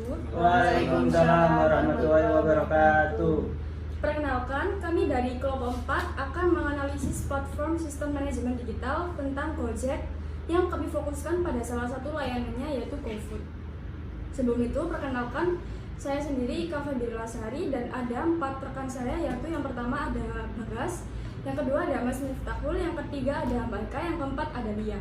wabarakatuh. Waalaikumsalam warahmatullahi wabarakatuh. Perkenalkan, kami dari kelompok 4 akan menganalisis platform sistem manajemen digital tentang Gojek yang kami fokuskan pada salah satu layanannya yaitu GoFood. Sebelum itu, perkenalkan saya sendiri Ika Febri Lasari dan ada 4 rekan saya, yaitu yang pertama ada Bagas, yang kedua ada Mas Miftahul, yang ketiga ada Mbak Eka, yang keempat ada Lia.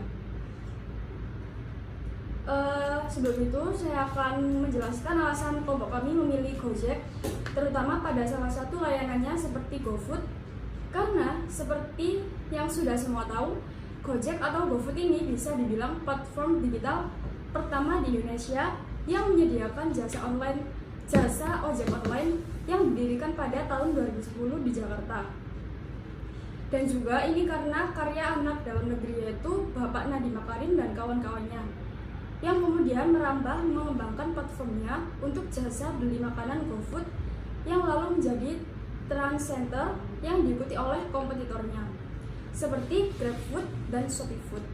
Sebelum itu saya akan menjelaskan alasan kelompok kami memilih Gojek, terutama pada salah satu layanannya seperti GoFood. Karena seperti yang sudah semua tahu, Gojek atau GoFood ini bisa dibilang platform digital pertama di Indonesia yang menyediakan jasa ojek online yang didirikan pada tahun 2010 di Jakarta. Dan juga ini karena karya anak dalam negeri yaitu Bapak Nadiem Makarim dan kawan-kawannya, yang kemudian merambah mengembangkan platformnya untuk jasa beli makanan GoFood yang lalu menjadi trend center yang diikuti oleh kompetitornya seperti GrabFood dan ShopeeFood.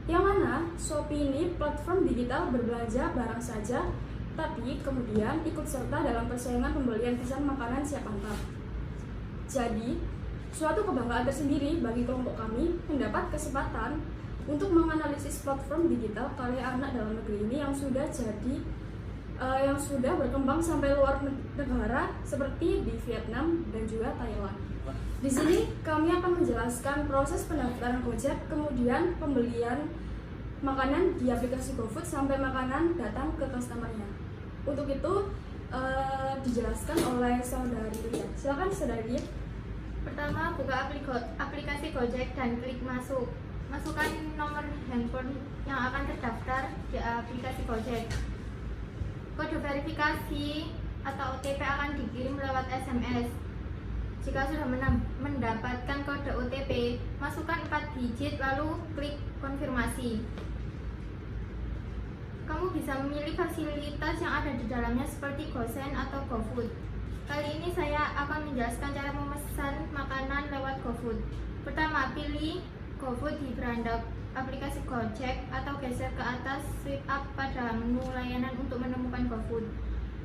Yang mana Shopee ini platform digital berbelanja barang saja, tapi kemudian ikut serta dalam persaingan pembelian pesan makanan siap antar. Jadi, suatu kebanggaan tersendiri bagi kelompok kami mendapat kesempatan untuk menganalisis platform digital karya anak dalam negeri ini yang sudah berkembang sampai luar negara seperti di Vietnam dan juga Thailand. Di sini kami akan menjelaskan proses pendaftaran Gojek, kemudian pembelian makanan di aplikasi GoFood sampai makanan datang ke customernya. Untuk itu dijelaskan oleh saudari Lia. Silakan saudari Lia. Pertama, buka aplikasi Gojek dan klik masuk. Masukkan nomor handphone yang akan terdaftar di aplikasi Gojek. Kode verifikasi atau OTP akan dikirim lewat SMS. Jika sudah mendapatkan kode OTP, masukkan 4 digit lalu klik konfirmasi. Kamu bisa memilih fasilitas yang ada di dalamnya seperti GoSend atau GoFood. Kali ini saya akan menjelaskan cara memesan makanan lewat GoFood. Pertama, pilih GoFood di beranda aplikasi Gojek atau geser ke atas swipe up pada menu layanan untuk menemukan GoFood.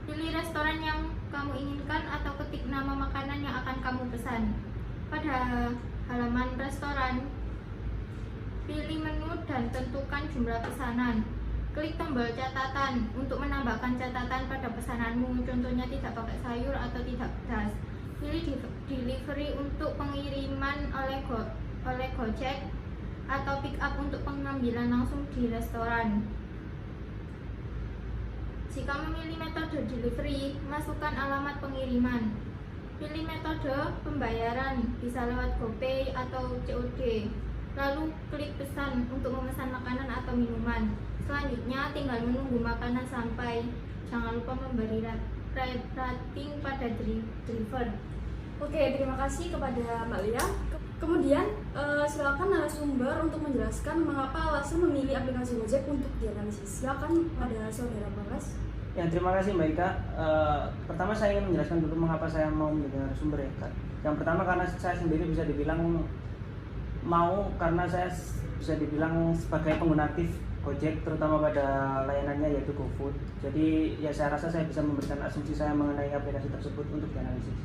Pilih restoran yang kamu inginkan atau ketik nama makanan yang akan kamu pesan. Pada halaman restoran, pilih menu dan tentukan jumlah pesanan. Klik tombol catatan untuk menambahkan catatan pada pesananmu, contohnya tidak pakai sayur atau tidak pedas. Pilih delivery untuk pengiriman oleh Gojek atau pick up untuk pengambilan langsung di restoran. Jika memilih metode delivery, masukkan alamat pengiriman. Pilih metode pembayaran, bisa lewat GoPay atau COD. Lalu klik pesan untuk memesan makanan atau minuman. Selanjutnya tinggal menunggu makanan sampai. Jangan lupa memberi rating pada driver. Oke, terima kasih kepada Mbak Lia. Kemudian silakan narasumber untuk menjelaskan mengapa alasan memilih aplikasi Gojek untuk dianalisis. Silakan pada saudara Bagas. Ya, terima kasih Mbak Ika. Pertama saya ingin menjelaskan dulu mengapa saya mau menjadi narasumber ya Kak. Yang pertama karena saya sendiri bisa dibilang karena saya bisa dibilang sebagai pengguna aktif Gojek, terutama pada layanannya yaitu GoFood. Jadi ya saya rasa saya bisa memberikan asumsi saya mengenai aplikasi tersebut untuk dianalisis.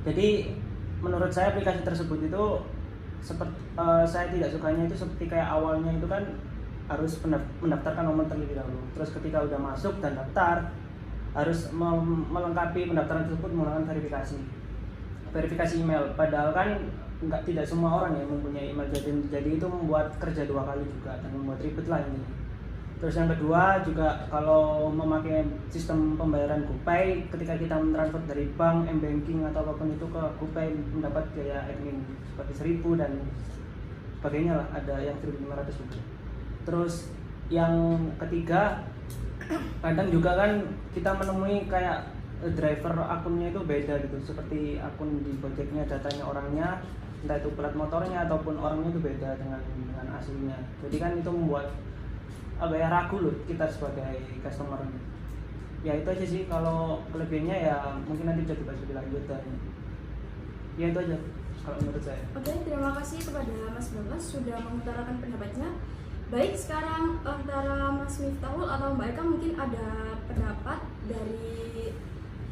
Jadi menurut saya aplikasi tersebut itu saya tidak sukanya itu seperti kayak awalnya itu kan harus mendaftarkan nomor terlebih dahulu. Terus ketika udah masuk dan daftar harus melengkapi pendaftaran tersebut menggunakan verifikasi email. Padahal kan tidak semua orang yang mempunyai email, jadi itu membuat kerja 2 kali juga dan membuat ribet lah ini. Terus yang kedua juga kalau memakai sistem pembayaran GoPay, ketika kita mentransfer dari bank, m-banking atau apapun itu ke GoPay mendapat biaya admin seperti 1.000 dan sebagainya lah, ada yang 1.500 juga. Terus yang ketiga, kadang juga kan kita menemui kayak driver akunnya itu beda gitu, seperti akun di Gojeknya datanya orangnya, entah itu plat motornya ataupun orangnya itu beda dengan aslinya. Jadi kan itu membuat ragu loh kita sebagai customer. Ya itu aja sih, kalau kelebihannya ya mungkin nanti bisa dibahas lebih lanjut dan ya itu aja kalau menurut saya. Oke, terima kasih kepada Mas Bagas sudah mengutarakan pendapatnya. Baik, sekarang antara Mas Miftahul atau Mbak Eka mungkin ada pendapat dari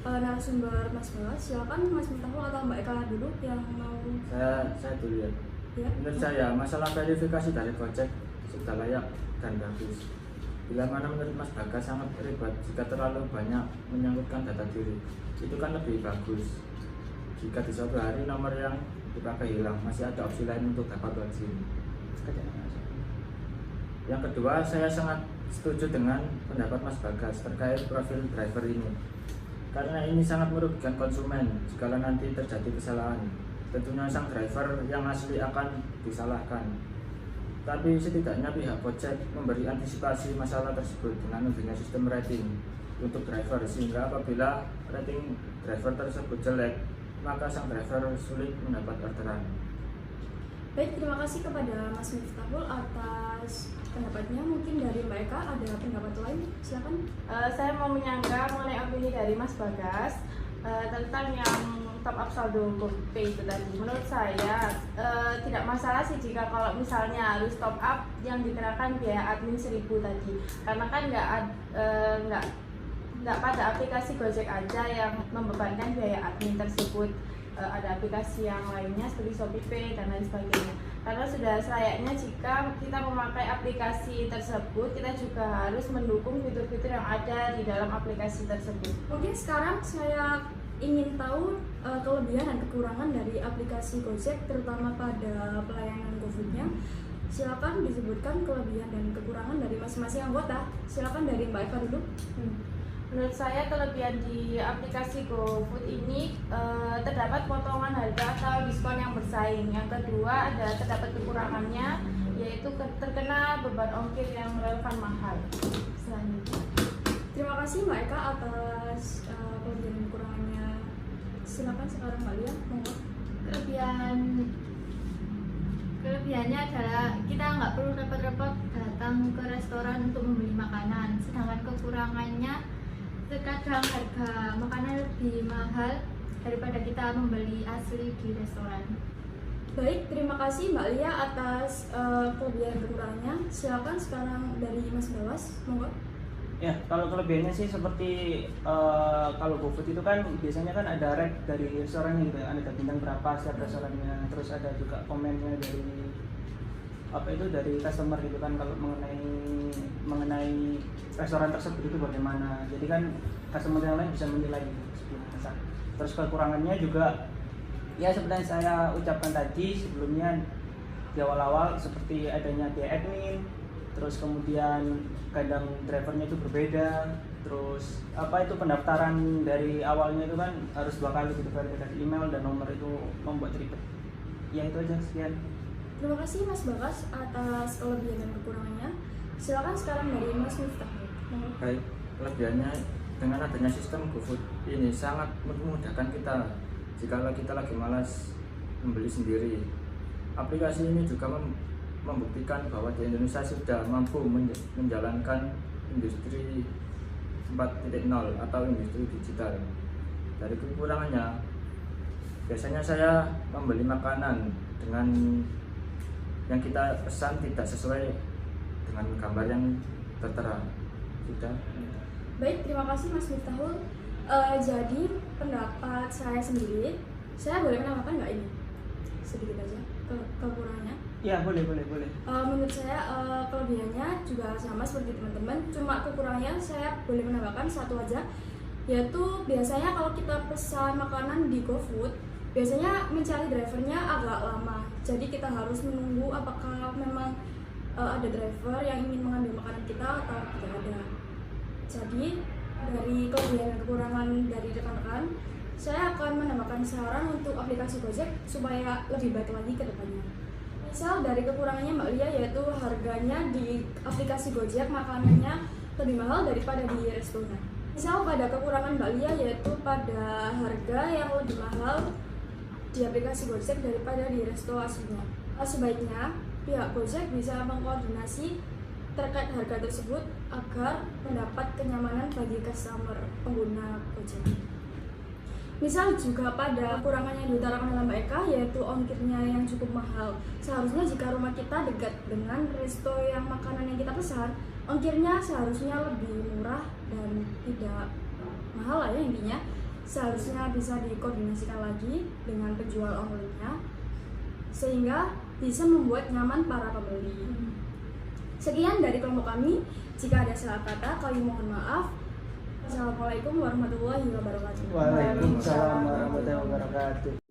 narasumber Mas Bawas. Silakan Mas Miftahul atau Mbak Eka dulu yang mau. Saya dulu ya. Ya. Menurut saya masalah verifikasi dari Gojek sudah layak dan bagus. Bila mana menurut Mas Bagas sangat ribet jika terlalu banyak menyangkutkan data diri. Itu kan lebih bagus. Jika di suatu hari nomor yang dipakai hilang, masih ada opsi lain untuk dapat login. Yang kedua, saya sangat setuju dengan pendapat Mas Bagas terkait profil driver ini. Karena ini sangat merugikan konsumen jika nanti terjadi kesalahan. Tentunya sang driver yang asli akan disalahkan. Tapi setidaknya pihak Gojek memberi antisipasi masalah tersebut dengan memberikan sistem rating untuk driver, sehingga apabila rating driver tersebut jelek, maka sang driver sulit mendapat orderan. Baik, terima kasih kepada Mas Miftahul atas pendapatnya. Mungkin dari Mbak Eka ada pendapat lain, silakan. Saya mau menyangka mengenai opini dari Mas Bagas tentang yang top up saldo GoPay itu tadi. Menurut saya tidak masalah sih jika kalau misalnya harus top up yang dikenakan biaya admin 1.000 tadi, karena kan nggak pada aplikasi Gojek aja yang membebankan biaya admin tersebut. Ada aplikasi yang lainnya seperti ShopeePay dan lain sebagainya. Karena sudah selayaknya jika kita memakai aplikasi tersebut, kita juga harus mendukung fitur-fitur yang ada di dalam aplikasi tersebut. Mungkin sekarang saya ingin tahu kelebihan dan kekurangan dari aplikasi Gojek, terutama pada pelayanan GoFood-nya. Silakan disebutkan kelebihan dan kekurangan dari masing-masing anggota. Silakan dari Mbak Eka dulu. Menurut saya kelebihan di aplikasi GoFood ini terdapat potongan harga atau diskon yang bersaing. Yang kedua ada terdapat kekurangannya, yaitu terkena beban ongkir yang relevan mahal. Selanjutnya. Terima kasih Mbak Eka atas kelebihan dan kekurangannya. Silakan sekarang Mbak Lia, monggo. Kelebihannya adalah kita nggak perlu repot-repot datang ke restoran untuk membeli makanan. Sedangkan kekurangannya terkadang harga makanan lebih mahal daripada kita membeli asli di restoran. Baik, terima kasih Mbak Lia atas kelebihan dan kekurangannya. Silakan sekarang dari Mas Bawas, monggo. Ya, kalau kelebihannya sih seperti kalau GoFood itu kan biasanya kan ada rate dari restorannya gitu ya, ada bintang berapa setiap restorannya, terus ada juga komennya dari dari customer gitu kan kalau mengenai restoran tersebut itu bagaimana. Jadi kan customer yang lain bisa menilai gitu sebelum pesan. Terus kekurangannya juga ya seperti yang saya ucapkan tadi sebelumnya di awal-awal, seperti adanya biaya admin, terus kemudian kadang drivernya itu berbeda, terus itu pendaftaran dari awalnya itu kan harus 2 kali gitu, verifikasi email dan nomor, itu membuat ribet. Ya itu aja, sekian. Terima kasih Mas Bagas atas kelebihan dan kekurangannya. Silakan sekarang dari Mas Miftahul. Baik, kelebihannya dengan adanya sistem GoFood ini sangat memudahkan kita jika kita lagi malas membeli sendiri. Aplikasi ini juga membuktikan bahwa di Indonesia sudah mampu menjalankan industri 4.0 atau industri digital. Dari kekurangannya, biasanya saya membeli makanan dengan yang kita pesan tidak sesuai dengan gambar yang tertera. Sudah. Baik, terima kasih Mas Miftahul. Jadi pendapat saya sendiri, saya boleh menambahkan nggak ini? Sedikit aja kekurangannya. Ya, boleh. Menurut saya kelebihannya juga sama seperti teman-teman, cuma kekurangannya saya boleh menambahkan satu aja, yaitu biasanya kalau kita pesan makanan di GoFood, biasanya mencari drivernya agak lama. Jadi kita harus menunggu apakah memang ada driver yang ingin mengambil makanan kita atau tidak ada. Jadi dari kelebihan dan kekurangan dari rekan-rekan, saya akan menambahkan saran untuk aplikasi Gojek supaya lebih baik lagi ke depannya. Misal dari kekurangannya Mbak Lia, yaitu harganya di aplikasi Gojek makanannya lebih mahal daripada di restoran. Misal pada kekurangan Mbak Lia, yaitu pada harga yang lebih mahal di aplikasi Gojek daripada di resto aslinya. Sebaiknya pihak Gojek bisa mengkoordinasi terkait harga tersebut agar mendapat kenyamanan bagi customer pengguna Gojek. Misal juga pada kurangannya yang diutarakan oleh Mbak Eka, yaitu ongkirnya yang cukup mahal. Seharusnya jika rumah kita dekat dengan resto yang makanan yang kita pesan, ongkirnya seharusnya lebih murah dan tidak mahal lah ya intinya. Seharusnya bisa dikoordinasikan lagi dengan penjual online-nya sehingga bisa membuat nyaman para pembeli. Sekian dari kelompok kami. Jika ada salah kata, kami mohon maaf. Assalamualaikum warahmatullahi wabarakatuh. Waalaikumsalam warahmatullahi wabarakatuh.